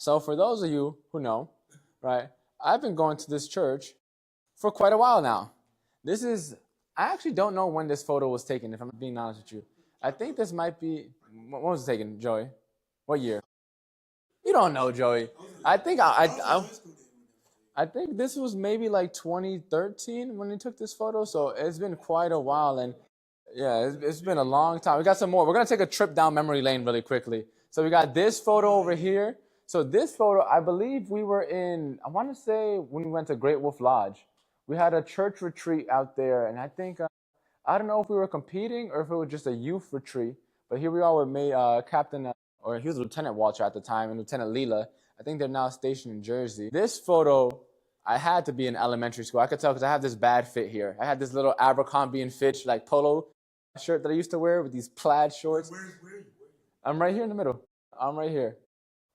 So for those of you who know, right, I've been going to this church for quite a while now. I actually don't know when this photo was taken, if I'm being honest with you. I think this might be, when was it taken, Joey? What year? You don't know, Joey. I think I think this was maybe like 2013 when they took this photo. So it's been quite a while, and yeah, it's been a long time. We got some more. We're gonna take a trip down memory lane really quickly. So we got this photo over here. So this photo, I believe we were in. I want to say when we went to Great Wolf Lodge, we had a church retreat out there, and I think I don't know if we were competing or if it was just a youth retreat. But here we are with Captain, or he was Lieutenant Walter at the time, and Lieutenant Leela. I think they're now stationed in Jersey. This photo, I had to be in elementary school. I could tell because I have this bad fit here. I had this little Abercrombie and Fitch like polo shirt that I used to wear with these plaid shorts. Where are you? I'm right here in the middle. I'm right here.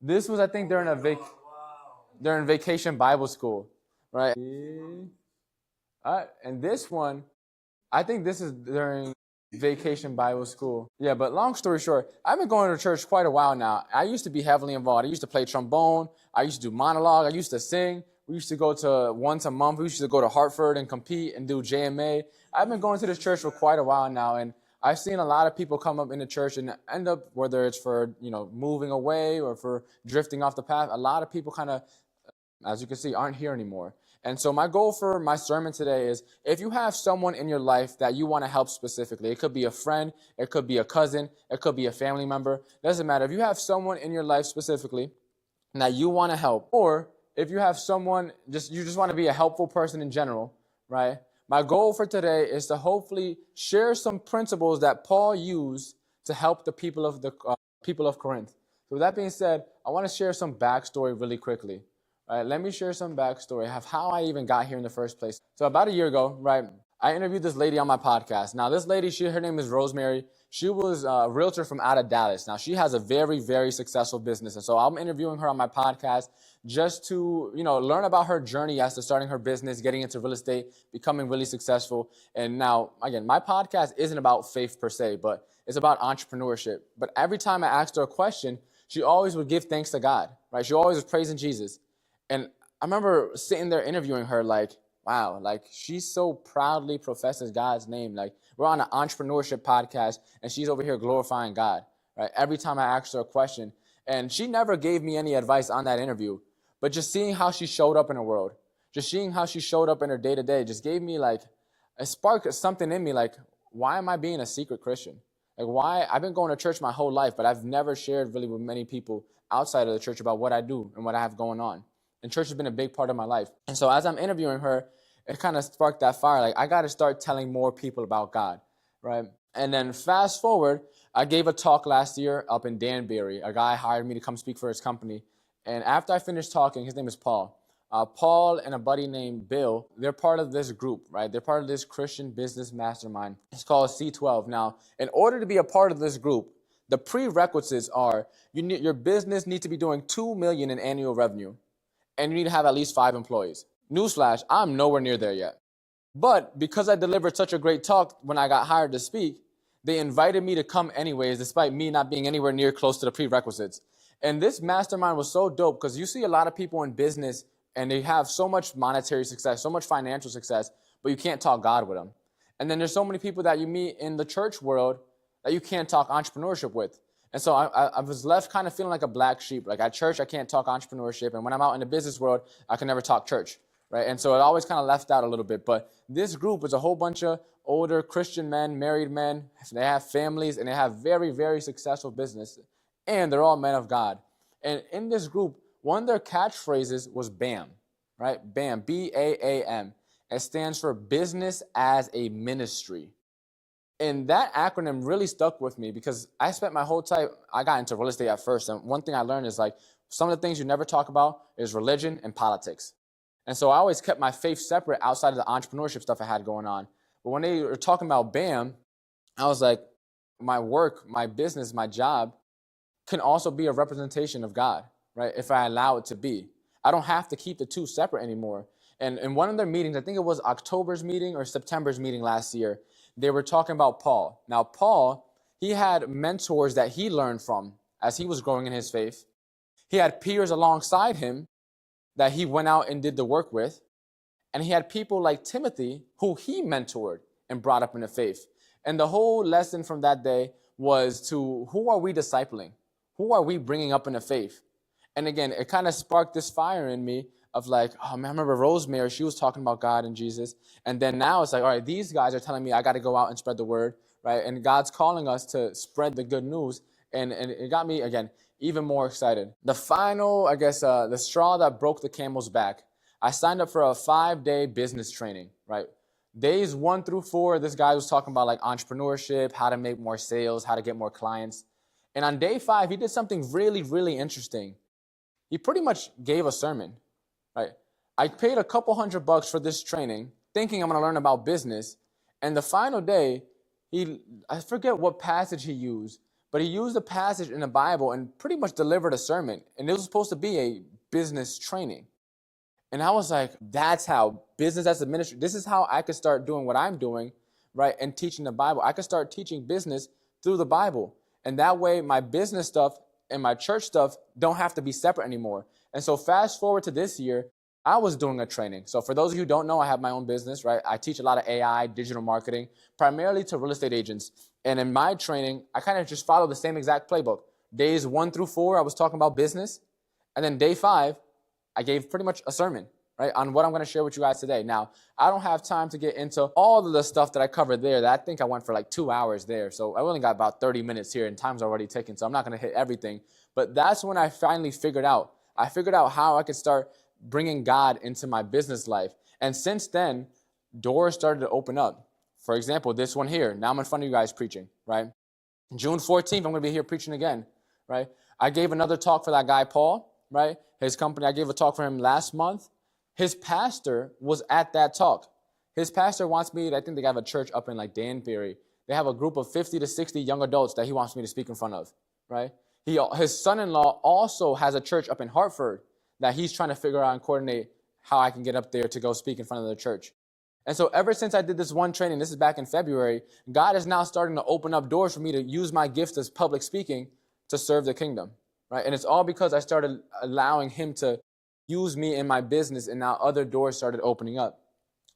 This was, I think, during vacation Bible school, right? And this one, I think this is during vacation Bible school. Yeah, but long story short, I've been going to church quite a while now. I used to be heavily involved. I used to play trombone. I used to do monologue. I used to sing. We used to go to once a month. We used to go to Hartford and compete and do JMA. I've been going to this church for quite a while now, and I've seen a lot of people come up in the church and end up, whether it's for, moving away or for drifting off the path, a lot of people kind of, as you can see, aren't here anymore. And so my goal for my sermon today is, if you have someone in your life that you want to help specifically, it could be a friend, it could be a cousin, it could be a family member, doesn't matter. If you have someone in your life specifically that you want to help, or if you have someone, you just want to be a helpful person in general, right? My goal for today is to hopefully share some principles that Paul used to help the people of Corinth. So with that being said, I want to share some backstory really quickly. All right, let me share some backstory of how I even got here in the first place. So about a year ago, right, I interviewed this lady on my podcast. Now, this lady, her name is Rosemary. She was a realtor from out of Dallas. Now, she has a very, very successful business. And so I'm interviewing her on my podcast just to, learn about her journey as to starting her business, getting into real estate, becoming really successful. And now, again, my podcast isn't about faith per se, but it's about entrepreneurship. But every time I asked her a question, she always would give thanks to God, right? She always was praising Jesus. And I remember sitting there interviewing her like, wow, like she so proudly professes God's name. Like we're on an entrepreneurship podcast and she's over here glorifying God, right? Every time I asked her a question, and she never gave me any advice on that interview, but just seeing how she showed up in her world, just seeing how she showed up in her day to day, just gave me like a spark, something in me. Like, why am I being a secret Christian? Like why? I've been going to church my whole life, but I've never shared really with many people outside of the church about what I do and what I have going on. And church has been a big part of my life. And so as I'm interviewing her, it kind of sparked that fire. Like, I got to start telling more people about God, right? And then fast forward, I gave a talk last year up in Danbury. A guy hired me to come speak for his company. And after I finished talking, his name is Paul. Paul and a buddy named Bill, they're part of this group, right? They're part of this Christian business mastermind. It's called C12. Now, in order to be a part of this group, the prerequisites are your business needs to be doing $2 million in annual revenue. And you need to have at least 5 employees. Newsflash, I'm nowhere near there yet. But because I delivered such a great talk when I got hired to speak, they invited me to come anyways, despite me not being anywhere near close to the prerequisites. And this mastermind was so dope because you see a lot of people in business and they have so much monetary success, so much financial success, but you can't talk God with them. And then there's so many people that you meet in the church world that you can't talk entrepreneurship with. And so I was left kind of feeling like a black sheep. Like at church, I can't talk entrepreneurship. And when I'm out in the business world, I can never talk church, right? And so it always kind of left out a little bit. But this group is a whole bunch of older Christian men, married men. They have families and they have very, very successful business. And they're all men of God. And in this group, one of their catchphrases was BAM, right? BAM, B-A-A-M. It stands for Business as a Ministry. And that acronym really stuck with me because I spent my whole time, I got into real estate at first. And one thing I learned is like, some of the things you never talk about is religion and politics. And so I always kept my faith separate outside of the entrepreneurship stuff I had going on. But when they were talking about BAM, I was like, my work, my business, my job can also be a representation of God, right? If I allow it to be. I don't have to keep the two separate anymore. And in one of their meetings, I think it was October's meeting or September's meeting last year, they were talking about Paul. Now, Paul, he had mentors that he learned from as he was growing in his faith. He had peers alongside him that he went out and did the work with. And he had people like Timothy who he mentored and brought up in the faith. And the whole lesson from that day was to who are we discipling? Who are we bringing up in the faith? And again, it kind of sparked this fire in me of like, oh man, I remember Rosemary, she was talking about God and Jesus. And then now it's like, all right, these guys are telling me I got to go out and spread the word, right? And God's calling us to spread the good news. And it got me, again, even more excited. The final, I guess, the straw that broke the camel's back, I signed up for a 5-day business training, right? Days 1 through 4, this guy was talking about like entrepreneurship, how to make more sales, how to get more clients. And on day 5, he did something really, really interesting. He pretty much gave a sermon, right? I paid a couple $100 for this training, thinking I'm going to learn about business. And the final day, I forget what passage he used, but he used a passage in the Bible and pretty much delivered a sermon. And it was supposed to be a business training. And I was like, that's how business as a ministry, this is how I could start doing what I'm doing, right? And teaching the Bible. I could start teaching business through the Bible. And that way my business stuff and my church stuff don't have to be separate anymore. And so fast forward to this year, I was doing a training. So for those of you who don't know, I have my own business, right? I teach a lot of AI, digital marketing, primarily to real estate agents. And in my training, I kind of just follow the same exact playbook. Days 1 through 4, I was talking about business. And then day 5, I gave pretty much a sermon, right, on what I'm going to share with you guys today. Now, I don't have time to get into all of the stuff that I covered there. That I think I went for like 2 hours there. So I only got about 30 minutes here and time's already ticking. So I'm not going to hit everything. But that's when I finally figured out. I figured out how I could start bringing God into my business life. And since then, doors started to open up. For example, this one here. Now I'm in front of you guys preaching, right? June 14th, I'm going to be here preaching again, right? I gave another talk for that guy, Paul, right? His company, I gave a talk for him last month. His pastor was at that talk. His pastor wants me, I think they have a church up in like Danbury. They have a group of 50 to 60 young adults that he wants me to speak in front of, right? His son-in-law also has a church up in Hartford that he's trying to figure out and coordinate how I can get up there to go speak in front of the church. And so ever since I did this one training, this is back in February, God is now starting to open up doors for me to use my gifts as public speaking to serve the kingdom, right? And it's all because I started allowing him to use me in my business, and now other doors started opening up,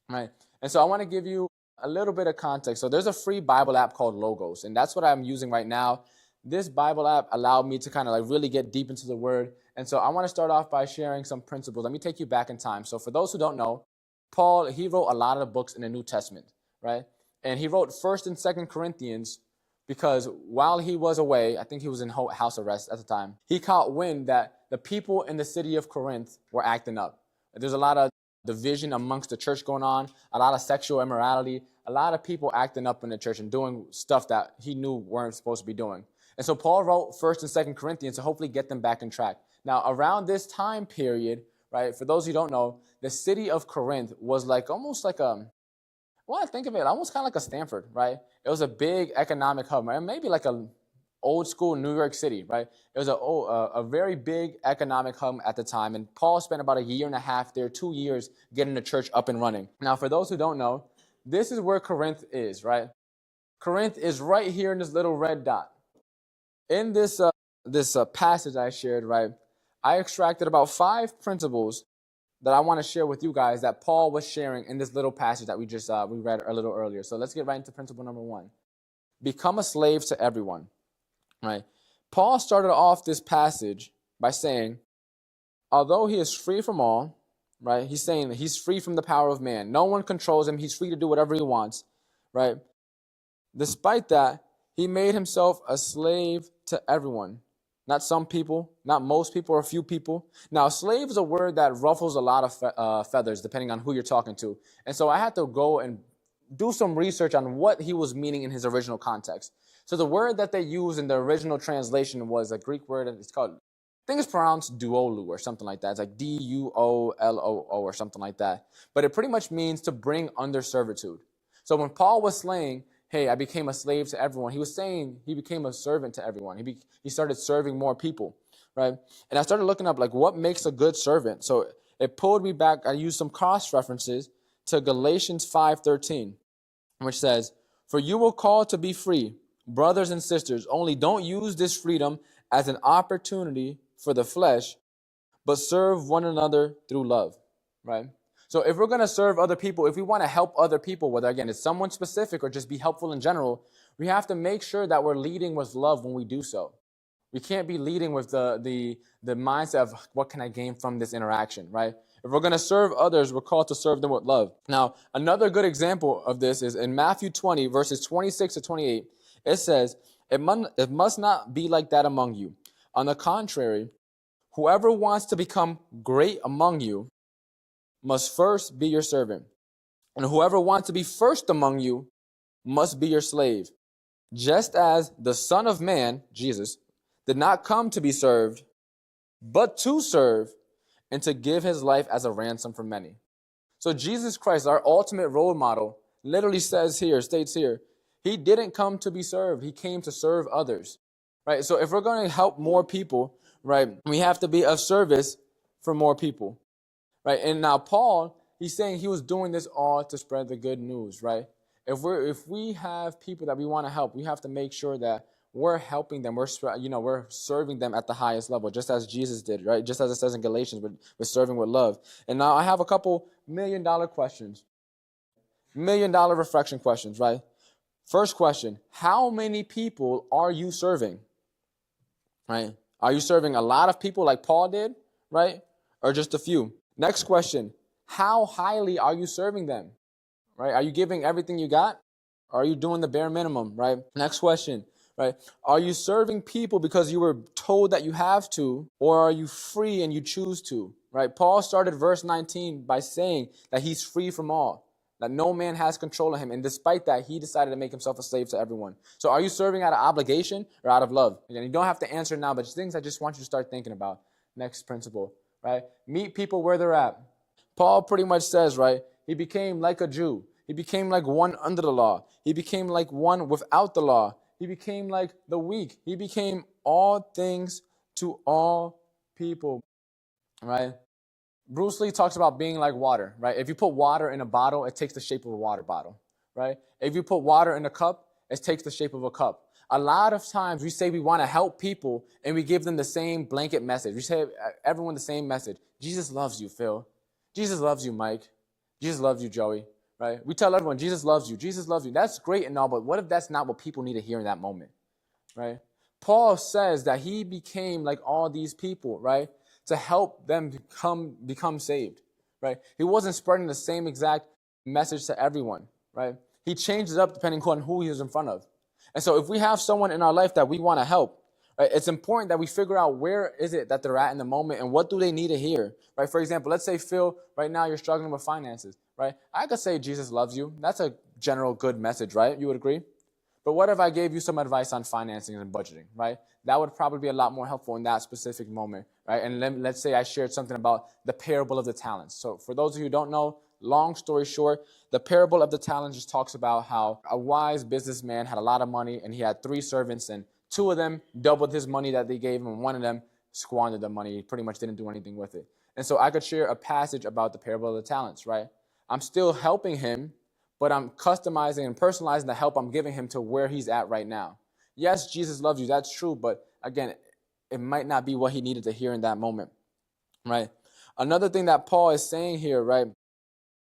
right? And so I want to give you a little bit of context. So there's a free Bible app called Logos, and that's what I'm using right now. This Bible app allowed me to kind of like really get deep into the word. And so I want to start off by sharing some principles. Let me take you back in time. So for those who don't know, Paul, he wrote a lot of the books in the New Testament, right? And he wrote 1st and 2nd Corinthians because while he was away, I think he was in house arrest at the time, he caught wind that the people in the city of Corinth were acting up. There's a lot of division amongst the church going on, a lot of sexual immorality, a lot of people acting up in the church and doing stuff that he knew weren't supposed to be doing. And so Paul wrote 1st and 2nd Corinthians to hopefully get them back on track. Now, around this time period, right, for those who don't know, the city of Corinth was like almost like well, I think of it, almost kind of like a Stanford, right? It was a big economic hub, right? Maybe like a old school New York City, right? It was a very big economic hub at the time. And Paul spent about a year and a half there, 2 years, getting the church up and running. Now, for those who don't know, this is where Corinth is, right? Corinth is right here in this little red dot. In this passage I shared, right, I extracted about 5 principles that I want to share with you guys that Paul was sharing in this little passage that we just we read a little earlier. So let's get right into principle number 1. Become a slave to everyone, right? Paul started off this passage by saying, although he is free from all, right? He's saying that he's free from the power of man. No one controls him. He's free to do whatever he wants, right? Despite that, he made himself a slave to everyone. Not some people, not most people, or a few people. Now, slave is a word that ruffles a lot of feathers, depending on who you're talking to. And so I had to go and do some research on what he was meaning in his original context. So the word that they use in the original translation was a Greek word, and it's called, I think it's pronounced duolu or something like that. It's like Duoloo or something like that. But it pretty much means to bring under servitude. So when Paul was saying, hey, I became a slave to everyone, he was saying he became a servant to everyone. He started serving more people, right? And I started looking up, like, what makes a good servant? So it pulled me back. I used some cross references to Galatians 5:13, which says, for you were called to be free, brothers and sisters, only don't use this freedom as an opportunity for the flesh, but serve one another through love, right? So if we're going to serve other people, if we want to help other people, whether, again, it's someone specific or just be helpful in general, we have to make sure that we're leading with love when we do so. We can't be leading with the mindset of what can I gain from this interaction, right? If we're going to serve others, we're called to serve them with love. Now, another good example of this is in Matthew 20, verses 26 to 28. It says, it must not be like that among you. On the contrary, whoever wants to become great among you must first be your servant. And whoever wants to be first among you must be your slave. Just as the Son of Man, Jesus, did not come to be served, but to serve and to give his life as a ransom for many. So Jesus Christ, our ultimate role model, literally states here, he didn't come to be served. He came to serve others, right? So if we're going to help more people, right, we have to be of service for more people. Right, and now Paul, he's saying he was doing this all to spread the good news, right? If we have people that we want to help, we have to make sure that we're helping them, we're serving them at the highest level, just as Jesus did, right? Just as it says in Galatians, we're serving with love. And now I have a couple $1 million questions, $1 million reflection questions, right? First question: how many people are you serving? Right? Are you serving a lot of people like Paul did, right? Or just a few? Next question, how highly are you serving them, right? Are you giving everything you got? Or are you doing the bare minimum, right? Next question, right? Are you serving people because you were told that you have to, or are you free and you choose to, right? Paul started verse 19 by saying that he's free from all, that no man has control of him. And despite that, he decided to make himself a slave to everyone. So are you serving out of obligation or out of love? Again, you don't have to answer now, but just things I just want you to start thinking about. Next principle. Right? Meet people where they're at. Paul pretty much says, right, he became like a Jew. He became like one under the law. He became like one without the law. He became like the weak. He became all things to all people, right? Bruce Lee talks about being like water, right? If you put water in a bottle, it takes the shape of a water bottle, right? If you put water in a cup, it takes the shape of a cup. A lot of times we say we want to help people and we give them the same blanket message. We say everyone the same message. Jesus loves you, Phil. Jesus loves you, Mike. Jesus loves you, Joey, right? We tell everyone, Jesus loves you. Jesus loves you. That's great and all, but what if that's not what people need to hear in that moment, right? Paul says that he became like all these people, right, to help them become saved, right? He wasn't spreading the same exact message to everyone, right? He changed it up depending on who he was in front of. And so if we have someone in our life that we want to help, right, it's important that we figure out where is it that they're at in the moment and what do they need to hear, right? For example, let's say, Phil, right now you're struggling with finances, right? I could say Jesus loves you. That's a general good message, right? You would agree? But what if I gave you some advice on financing and budgeting, right? That would probably be a lot more helpful in that specific moment, right? And let's say I shared something about the parable of the talents. So for those of you who don't know, long story short, the parable of the talents just talks about how a wise businessman had a lot of money and he had 3 servants, and 2 of them doubled his money that they gave him and 1 of them squandered the money. He pretty much didn't do anything with it. And so I could share a passage about the parable of the talents, right? I'm still helping him, but I'm customizing and personalizing the help I'm giving him to where he's at right now. Yes, Jesus loves you. That's true. But again, it might not be what he needed to hear in that moment, right? Another thing that Paul is saying here, right?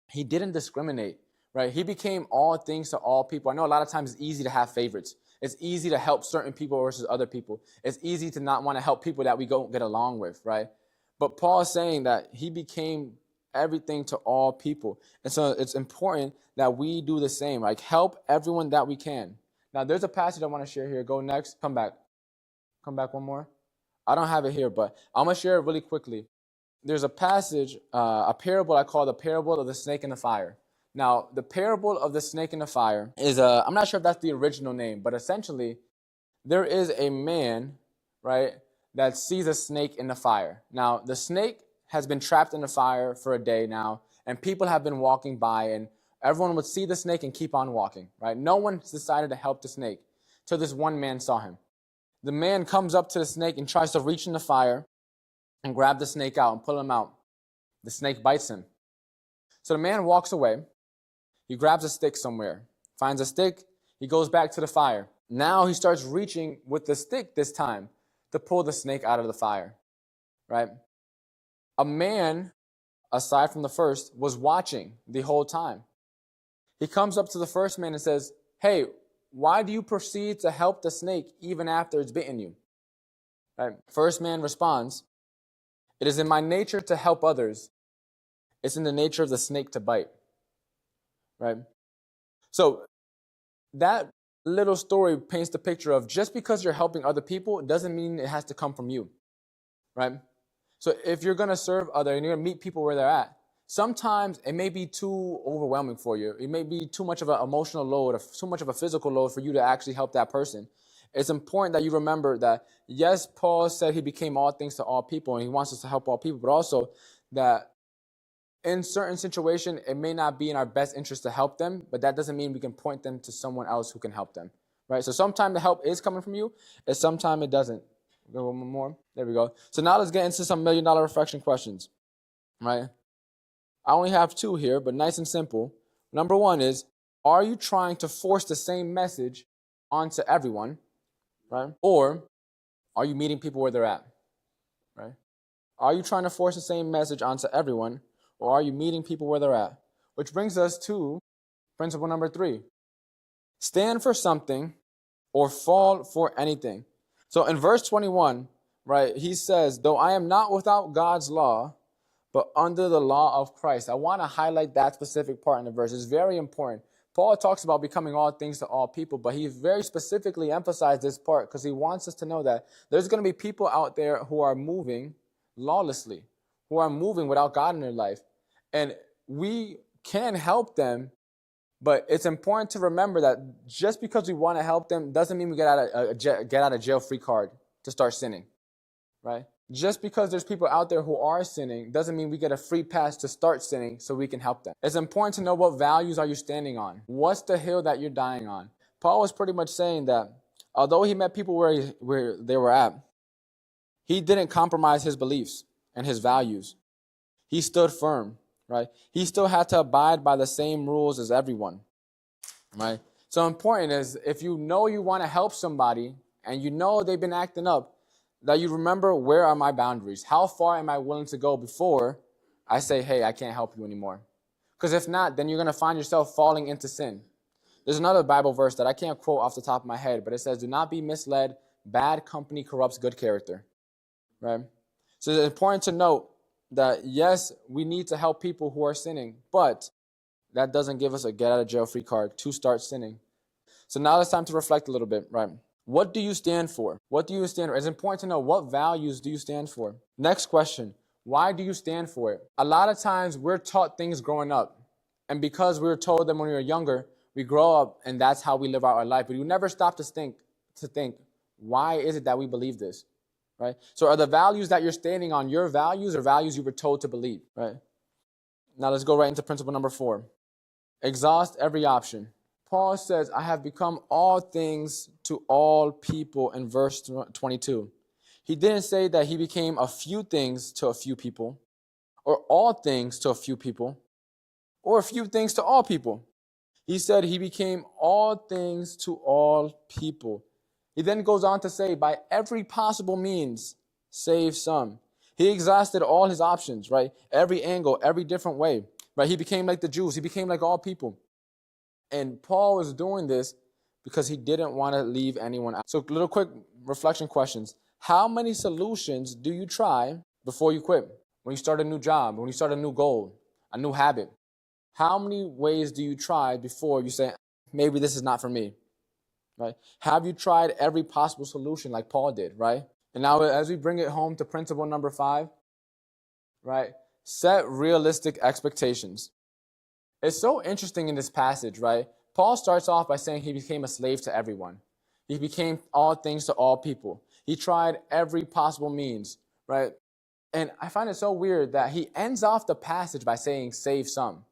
He didn't discriminate, right? He became all things to all people. I know a lot of times it's easy to have favorites. It's easy to help certain people versus other people. It's easy to not want to help people that we don't get along with, right? But Paul is saying that he became everything to all people. And so it's important that we do the same, like help everyone that we can. Now, there's a passage I want to share here. Go next. Come back. Come back one more. I don't have it here, but I'm going to share it really quickly. There's a passage, a parable I call the parable of the snake in the fire. Now, the parable of the snake in the fire is, I'm not sure if that's the original name, but essentially, there is a man, right, that sees a snake in the fire. Now, the snake has been trapped in the fire for a day now, and people have been walking by, and everyone would see the snake and keep on walking, right? No one decided to help the snake till this one man saw him. The man comes up to the snake and tries to reach in the fire and grab the snake out and pull him out. The snake bites him. So the man walks away. He grabs a stick somewhere, finds a stick. He goes back to the fire. Now he starts reaching with the stick this time to pull the snake out of the fire. right? A man, aside from the first, was watching the whole time. He comes up to the first man and says, hey, why do you proceed to help the snake even after it's bitten you? Right? First man responds, it is in my nature to help others. It's in the nature of the snake to bite. Right? So that little story paints the picture of just because you're helping other people doesn't mean it has to come from you. Right? So if you're going to serve others and you're going to meet people where they're at, sometimes it may be too overwhelming for you. It may be too much of an emotional load or too much of a physical load for you to actually help that person. It's important that you remember that, yes, Paul said he became all things to all people and he wants us to help all people, but also that in certain situations, it may not be in our best interest to help them, but that doesn't mean we can point them to someone else who can help them, right? So sometimes the help is coming from you, and sometimes it doesn't. Go one more. There we go. So now let's get into some $1 million reflection questions, right? I only have 2 here, but nice and simple. Number 1 is, are you trying to force the same message onto everyone, right? Or are you meeting people where they're at, right? Are you trying to force the same message onto everyone, or are you meeting people where they're at? Which brings us to principle number 3. Stand for something or fall for anything. So in verse 21, right, he says, though I am not without God's law, but under the law of Christ. I want to highlight that specific part in the verse. It's very important. Paul talks about becoming all things to all people, but he very specifically emphasized this part because he wants us to know that there's going to be people out there who are moving lawlessly, who are moving without God in their life. And we can help them, but it's important to remember that just because we want to help them doesn't mean we get out of jail free card to start sinning, right? Just because there's people out there who are sinning doesn't mean we get a free pass to start sinning so we can help them. It's important to know what values are you standing on. What's the hill that you're dying on? Paul was pretty much saying that although he met people where they were at, he didn't compromise his beliefs and his values. He stood firm, right? He still had to abide by the same rules as everyone, right? So important is if you know you want to help somebody and you know they've been acting up, that you remember, where are my boundaries? How far am I willing to go before I say, hey, I can't help you anymore? Because if not, then you're going to find yourself falling into sin. There's another Bible verse that I can't quote off the top of my head, but it says, do not be misled. Bad company corrupts good character, right? So it's important to note that, yes, we need to help people who are sinning, but that doesn't give us a get out of jail free card to start sinning. So now it's time to reflect a little bit, right? What do you stand for? What do you stand for? It's important to know, what values do you stand for? Next question, why do you stand for it? A lot of times we're taught things growing up. And because we were told them when we were younger, we grow up and that's how we live out our life. But you never stop to think, why is it that we believe this? Right? So are the values that you're standing on your values or values you were told to believe? Right? Now let's go right into principle number 4. Exhaust every option. Paul says, I have become all things to all people in verse 22. He didn't say that he became a few things to a few people, or all things to a few people, or a few things to all people. He said he became all things to all people. He then goes on to say, by every possible means, save some. He exhausted all his options, right? Every angle, every different way, right? He became like the Jews. He became like all people. And Paul was doing this because he didn't want to leave anyone out. So little quick reflection questions. How many solutions do you try before you quit? When you start a new job, when you start a new goal, a new habit, how many ways do you try before you say, maybe this is not for me, right? Have you tried every possible solution like Paul did, right? And now as we bring it home to principle number 5, right? Set realistic expectations. It's so interesting in this passage, right? Paul starts off by saying he became a slave to everyone. He became all things to all people. He tried every possible means, right? And I find it so weird that he ends off the passage by saying, save some.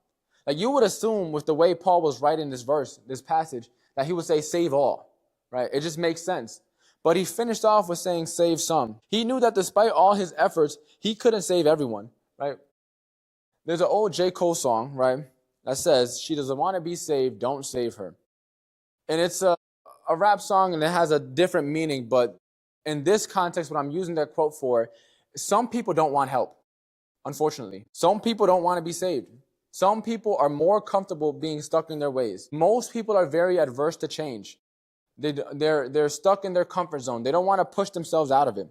Like you would assume with the way Paul was writing this verse, this passage, that he would say, save all, right? It just makes sense. But he finished off with saying, save some. He knew that despite all his efforts, he couldn't save everyone, right? There's an old J. Cole song, right, that says, she doesn't want to be saved, don't save her. And it's a rap song and it has a different meaning, but in this context, what I'm using that quote for Some people don't want help, unfortunately. Some people don't want to be saved. Some people are more comfortable being stuck in their ways. Most people are very adverse to change. They're stuck in their comfort zone. They don't want to push themselves out of it.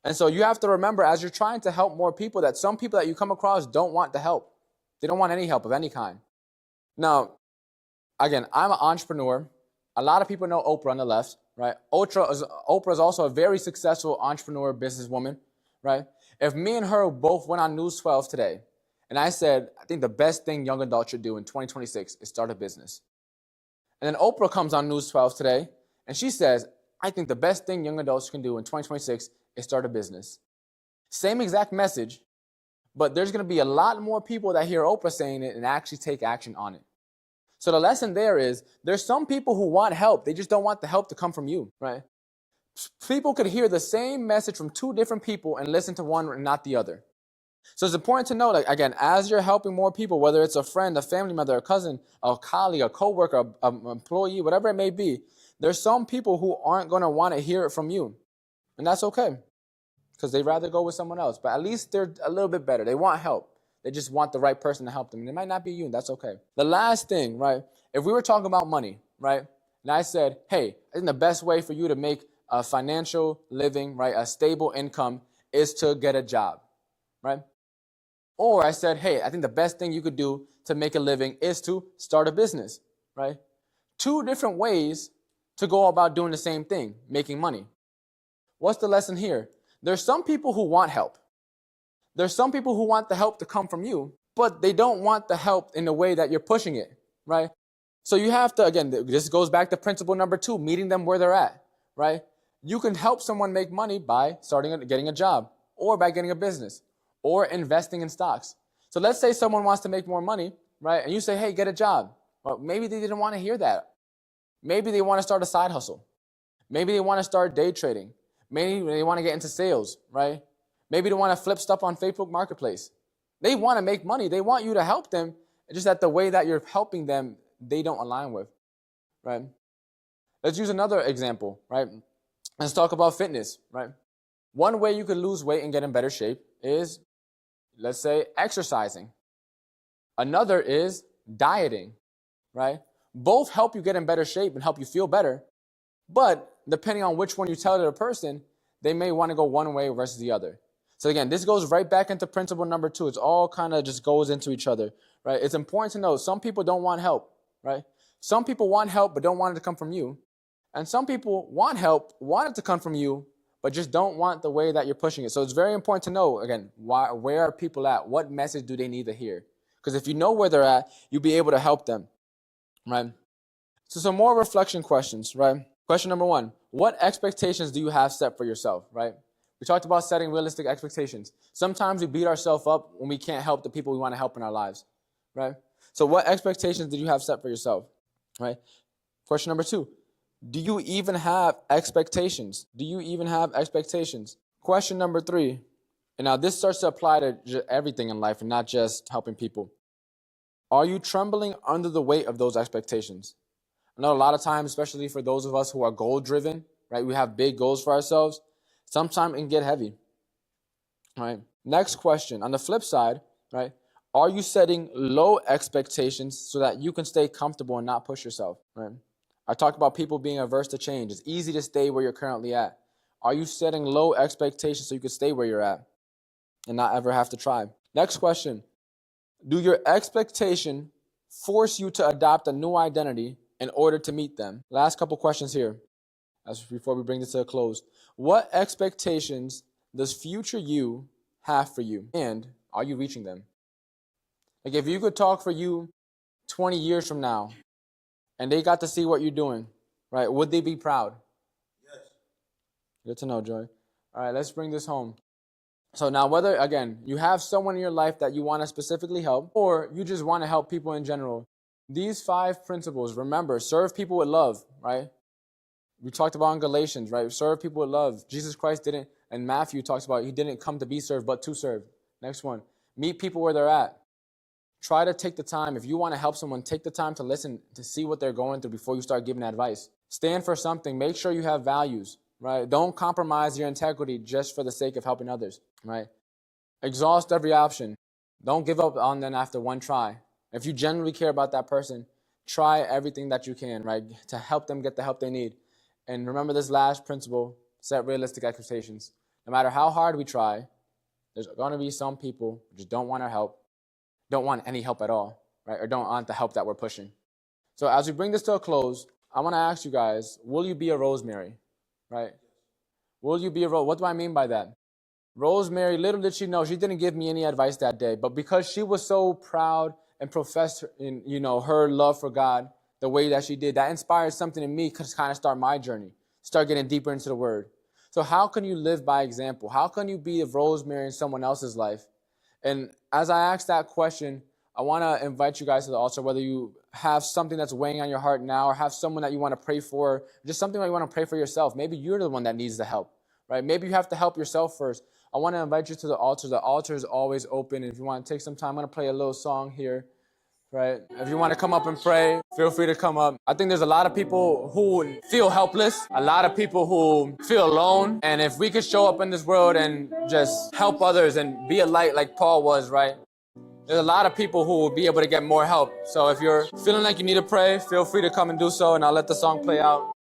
And so you have to remember, as you're trying to help more people, that some people that you come across don't want the help. They don't want any help of any kind. Now, again, I'm an entrepreneur. A lot of people know Oprah on the left, right? Oprah is also a very successful entrepreneur, businesswoman, right? If me and her both went on News 12 today, and I said, I think the best thing young adults should do in 2026 is start a business. And then Oprah comes on News 12 today, and she says, I think the best thing young adults can do in 2026 is start a business. Same exact message, but there's going to be a lot more people that hear Oprah saying it and actually take action on it. So the lesson there is, there's some people who want help. They just don't want the help to come from you, right? People could hear the same message from two different people and listen to one and not the other. So it's important to know that, again, as you're helping more people, whether it's a friend, a family member, a cousin, a colleague, a coworker, an employee, whatever it may be, there's some people who aren't going to want to hear it from you. And that's okay, because they'd rather go with someone else. But at least they're a little bit better. They want help. They just want the right person to help them. And it might not be you, and that's okay. The last thing, right, if we were talking about money, right, and I said, hey, I think the best way for you to make a financial living, right, a stable income is to get a job, right? Or I said, hey, I think the best thing you could do to make a living is to start a business, right? Two different ways to go about doing the same thing, making money. What's the lesson here? There's some people who want help. There's some people who want the help to come from you, but they don't want the help in the way that you're pushing it, right? So you have to, again, this goes back to principle number 2, meeting them where they're at, right? You can help someone make money by getting a job, or by getting a business, or investing in stocks. So let's say someone wants to make more money, right? And you say, hey, get a job. Well, maybe they didn't want to hear that. Maybe they want to start a side hustle. Maybe they want to start day trading. Maybe they want to get into sales, right? Maybe they want to flip stuff on Facebook Marketplace. They want to make money. They want you to help them. It's just that the way that you're helping them, they don't align with, right? Let's use another example, right? Let's talk about fitness, right? One way you could lose weight and get in better shape is, let's say, exercising. Another is dieting, right? Both help you get in better shape and help you feel better, but depending on which one you tell to the person, they may want to go one way versus the other. So again, this goes right back into principle number 2. It's all kind of just goes into each other, right? It's important to know some people don't want help, right? Some people want help but don't want it to come from you. And some people want help, want it to come from you, but just don't want the way that you're pushing it. So it's very important to know, again, where are people at? What message do they need to hear? Because if you know where they're at, you'll be able to help them, right? So some more reflection questions, right? Question number 1, what expectations do you have set for yourself, right? We talked about setting realistic expectations. Sometimes we beat ourselves up when we can't help the people we want to help in our lives, right? So what expectations did you have set for yourself, right? Question number 2, do you even have expectations? Do you even have expectations? Question number 3, and now this starts to apply to everything in life and not just helping people. Are you trembling under the weight of those expectations? I know a lot of times, especially for those of us who are goal-driven, right? We have big goals for ourselves. Sometimes it can get heavy, right? Next question, on the flip side, right? Are you setting low expectations so that you can stay comfortable and not push yourself, right? I talked about people being averse to change. It's easy to stay where you're currently at. Are you setting low expectations so you can stay where you're at and not ever have to try? Next question, do your expectation force you to adopt a new identity in order to meet them? Last couple questions here, before we bring this to a close. What expectations does future you have for you? And are you reaching them? Like if you could talk for you 20 years from now and they got to see what you're doing, right? Would they be proud? Yes. Good to know, Joy. All right, let's bring this home. So now whether, again, you have someone in your life that you want to specifically help or you just want to help people in general, these 5 principles, remember, serve people with love, right? We talked about in Galatians, right? Serve people with love. Jesus Christ didn't, and Matthew talks about he didn't come to be served, but to serve. Next one, meet people where they're at. Try to take the time. If you want to help someone, take the time to listen, to see what they're going through before you start giving advice. Stand for something. Make sure you have values, right? Don't compromise your integrity just for the sake of helping others. right? Exhaust every option. Don't give up on them after one try. If you genuinely care about that person, try everything that you can, right, to help them get the help they need. And remember this last principle, set realistic expectations. No matter how hard we try, there's going to be some people who just don't want our help, don't want any help at all, right, or don't want the help that we're pushing. So as we bring this to a close, I want to ask you guys, will you be a Rosemary, right? Will you be a Rose? What do I mean by that? Rosemary, little did she know, she didn't give me any advice that day, but because she was so proud and professed in, her love for God the way that she did, that inspired something in me to kind of start my journey, start getting deeper into the Word. So how can you live by example? How can you be a Rosemary in someone else's life? And as I ask that question, I want to invite you guys to the altar, whether you have something that's weighing on your heart now or have someone that you want to pray for, just something that you want to pray for yourself. Maybe you're the one that needs the help, right? Maybe you have to help yourself first. I want to invite you to the altar. The altar is always open. If you want to take some time, I'm going to play a little song here, right? If you want to come up and pray, feel free to come up. I think there's a lot of people who feel helpless, a lot of people who feel alone. And if we could show up in this world and just help others and be a light like Paul was, right? There's a lot of people who will be able to get more help. So if you're feeling like you need to pray, feel free to come and do so, and I'll let the song play out.